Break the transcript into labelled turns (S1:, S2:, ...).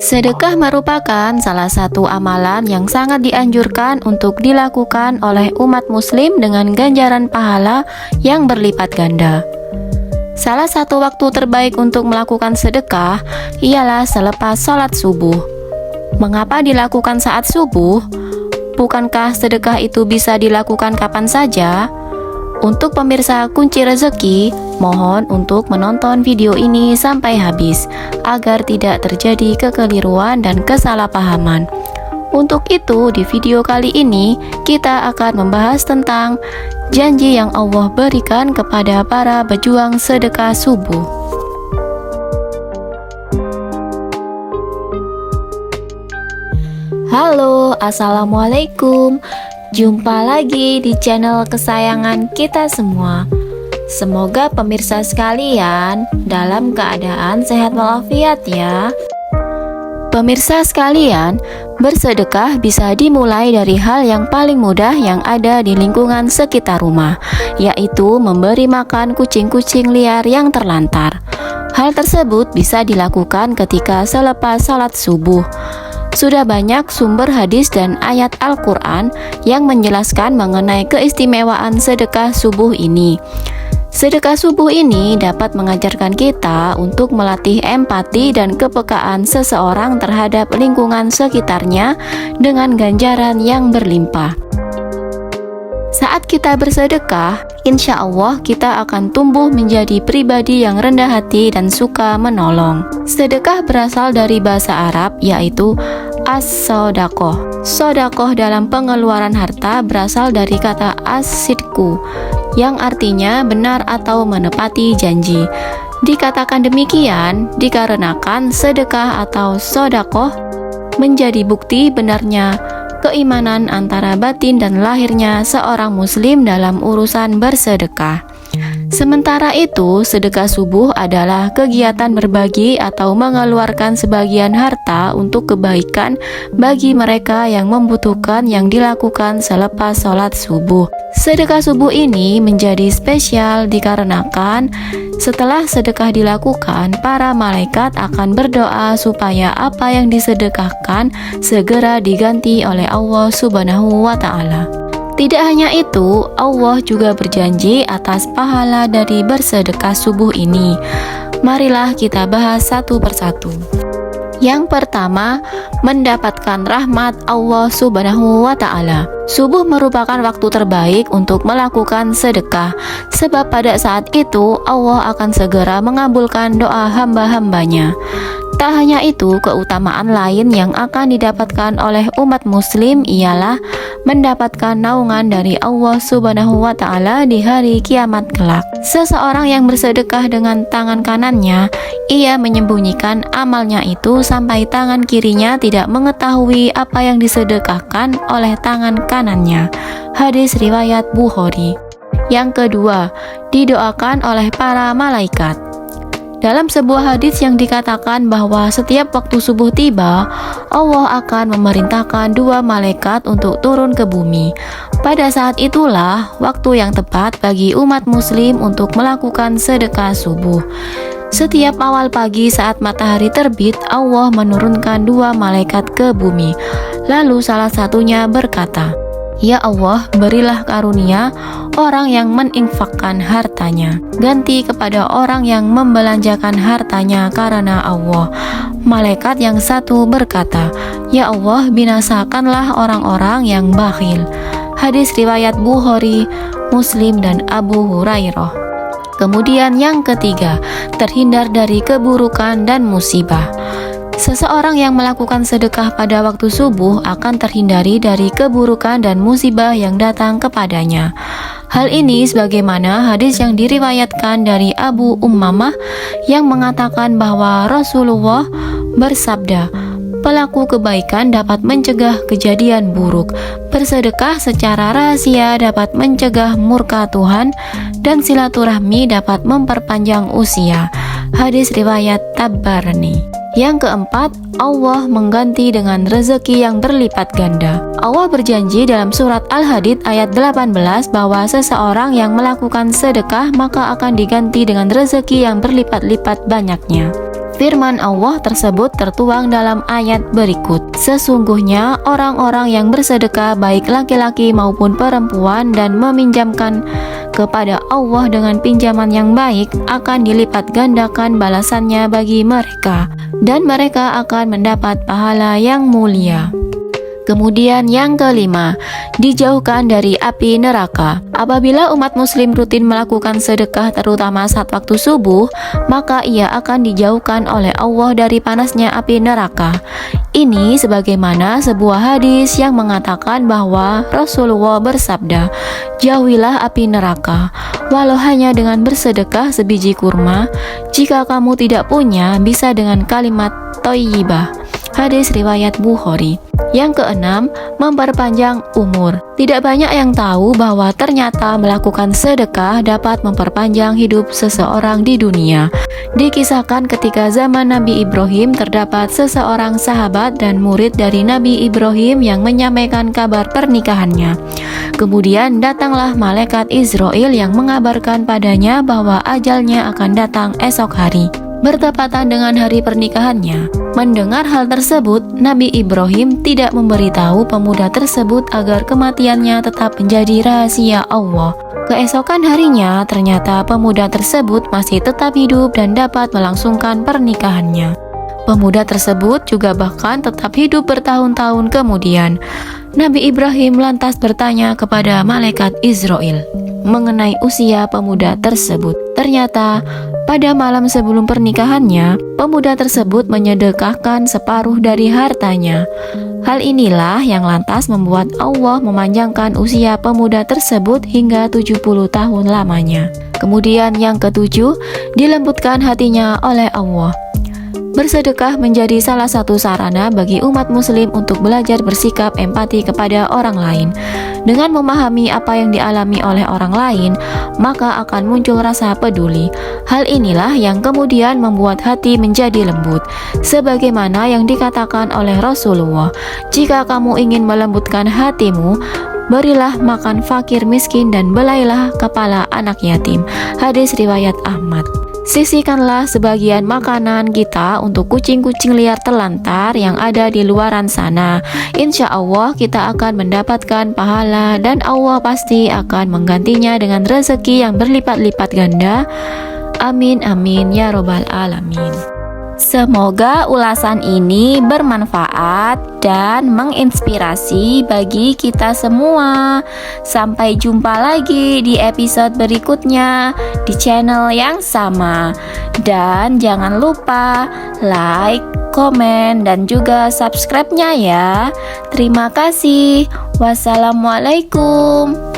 S1: Sedekah merupakan salah satu amalan yang sangat dianjurkan untuk dilakukan oleh umat muslim dengan ganjaran pahala yang berlipat ganda. Salah satu waktu terbaik untuk melakukan sedekah ialah selepas sholat subuh. Mengapa dilakukan saat subuh? Bukankah sedekah itu bisa dilakukan kapan saja? Untuk pemirsa kunci rezeki, mohon untuk menonton video ini sampai habis agar tidak terjadi kekeliruan dan kesalahpahaman. Untuk itu, di video kali ini kita akan membahas tentang janji yang Allah berikan kepada para pejuang sedekah subuh. Halo, assalamualaikum. Jumpa lagi di channel kesayangan kita semua. Semoga pemirsa sekalian dalam keadaan sehat walafiat ya. Pemirsa sekalian, bersedekah bisa dimulai dari hal yang paling mudah yang ada di lingkungan sekitar rumah, yaitu memberi makan kucing-kucing liar yang terlantar. Hal tersebut bisa dilakukan ketika selepas salat subuh. Sudah banyak sumber hadis dan ayat Al-Quran yang menjelaskan mengenai keistimewaan sedekah subuh ini. Sedekah subuh ini dapat mengajarkan kita untuk melatih empati dan kepekaan seseorang terhadap lingkungan sekitarnya dengan ganjaran yang berlimpah. Saat kita bersedekah, insya Allah kita akan tumbuh menjadi pribadi yang rendah hati dan suka menolong. Sedekah berasal dari bahasa Arab, yaitu as-sodakoh. Sodakoh dalam pengeluaran harta berasal dari kata as-sidku, yang artinya benar atau menepati janji. Dikatakan demikian dikarenakan sedekah atau sodakoh menjadi bukti benarnya keimanan antara batin dan lahirnya seorang muslim dalam urusan bersedekah. Sementara itu, sedekah subuh adalah kegiatan berbagi atau mengeluarkan sebagian harta untuk kebaikan bagi mereka yang membutuhkan yang dilakukan selepas sholat subuh. Sedekah subuh ini menjadi spesial dikarenakan setelah sedekah dilakukan, para malaikat akan berdoa supaya apa yang disedekahkan segera diganti oleh Allah Subhanahu wa Ta'ala. Tidak hanya itu, Allah juga berjanji atas pahala dari bersedekah subuh ini. Marilah kita bahas satu persatu. Yang pertama, mendapatkan rahmat Allah Subhanahu wa Ta'ala. Subuh merupakan waktu terbaik untuk melakukan sedekah, sebab pada saat itu Allah akan segera mengabulkan doa hamba-hambanya. Tak hanya itu, keutamaan lain yang akan didapatkan oleh umat muslim ialah mendapatkan naungan dari Allah Subhanahu wa Ta'ala di hari kiamat kelak. Seseorang yang bersedekah dengan tangan kanannya, ia menyembunyikan amalnya itu sampai tangan kirinya tidak mengetahui apa yang disedekahkan oleh tangan kanannya. Hadis riwayat Bukhari. Yang kedua, didoakan oleh para malaikat. Dalam sebuah hadis yang dikatakan bahwa setiap waktu subuh tiba, Allah akan memerintahkan dua malaikat untuk turun ke bumi. Pada saat itulah waktu yang tepat bagi umat muslim untuk melakukan sedekah subuh. Setiap awal pagi saat matahari terbit, Allah menurunkan dua malaikat ke bumi. Lalu salah satunya berkata, "Ya Allah, berilah karunia orang yang meninfakkan hartanya, ganti kepada orang yang membelanjakan hartanya karena Allah." Malaikat yang satu berkata, "Ya Allah, binasakanlah orang-orang yang bakhil." Hadis riwayat Bukhari, Muslim, dan Abu Hurairah. Kemudian yang ketiga, terhindar dari keburukan dan musibah. Seseorang yang melakukan sedekah pada waktu subuh akan terhindari dari keburukan dan musibah yang datang kepadanya. Hal ini sebagaimana hadis yang diriwayatkan dari Abu Ummamah yang mengatakan bahwa Rasulullah bersabda, "Pelaku kebaikan dapat mencegah kejadian buruk. Bersedekah secara rahasia dapat mencegah murka Tuhan, dan silaturahmi dapat memperpanjang usia." Hadis riwayat Tabarani. Yang keempat, Allah mengganti dengan rezeki yang berlipat ganda. Allah berjanji dalam surat Al-Hadid ayat 18 bahwa seseorang yang melakukan sedekah maka akan diganti dengan rezeki yang berlipat-lipat banyaknya. Firman Allah tersebut tertuang dalam ayat berikut. Sesungguhnya orang-orang yang bersedekah baik laki-laki maupun perempuan dan meminjamkan kepada Allah dengan pinjaman yang baik akan dilipat gandakan balasannya bagi mereka dan mereka akan mendapat pahala yang mulia. Kemudian yang kelima, dijauhkan dari api neraka. Apabila umat muslim rutin melakukan sedekah terutama saat waktu subuh, maka ia akan dijauhkan oleh Allah dari panasnya api neraka. Ini sebagaimana sebuah hadis yang mengatakan bahwa Rasulullah bersabda, "Jauhilah api neraka, walau hanya dengan bersedekah sebiji kurma. Jika kamu tidak punya, bisa dengan kalimat thayyibah." Hadis riwayat Bukhari. Yang keenam, memperpanjang umur. Tidak banyak yang tahu bahwa ternyata melakukan sedekah dapat memperpanjang hidup seseorang di dunia. Dikisahkan ketika zaman Nabi Ibrahim terdapat seseorang sahabat dan murid dari Nabi Ibrahim yang menyampaikan kabar pernikahannya. Kemudian datanglah malaikat Israel yang mengabarkan padanya bahwa ajalnya akan datang esok hari, bertepatan dengan hari pernikahannya. Mendengar hal tersebut, Nabi Ibrahim tidak memberitahu pemuda tersebut agar kematiannya tetap menjadi rahasia Allah. Keesokan harinya, ternyata pemuda tersebut masih tetap hidup dan dapat melangsungkan pernikahannya. Pemuda tersebut juga bahkan tetap hidup bertahun-tahun kemudian. Nabi Ibrahim lantas bertanya kepada malaikat Israel mengenai usia pemuda tersebut. Ternyata pada malam sebelum pernikahannya, pemuda tersebut menyedekahkan separuh dari hartanya. Hal inilah yang lantas membuat Allah memanjangkan usia pemuda tersebut hingga 70 tahun lamanya. Kemudian yang ketujuh, dilembutkan hatinya oleh Allah. Bersedekah menjadi salah satu sarana bagi umat muslim untuk belajar bersikap empati kepada orang lain. Dengan memahami apa yang dialami oleh orang lain, maka akan muncul rasa peduli. Hal inilah yang kemudian membuat hati menjadi lembut. Sebagaimana yang dikatakan oleh Rasulullah, "Jika kamu ingin melembutkan hatimu, berilah makan fakir miskin dan belailah kepala anak yatim." Hadis riwayat Ahmad. Sisihkanlah sebagian makanan kita untuk kucing-kucing liar terlantar yang ada di luaran sana. Insya Allah kita akan mendapatkan pahala dan Allah pasti akan menggantinya dengan rezeki yang berlipat-lipat ganda. Amin amin ya robbal alamin. Semoga ulasan ini bermanfaat dan menginspirasi bagi kita semua. Sampai jumpa lagi di episode berikutnya di channel yang sama. Dan jangan lupa like, komen, dan juga subscribe-nya ya. Terima kasih. Wassalamualaikum.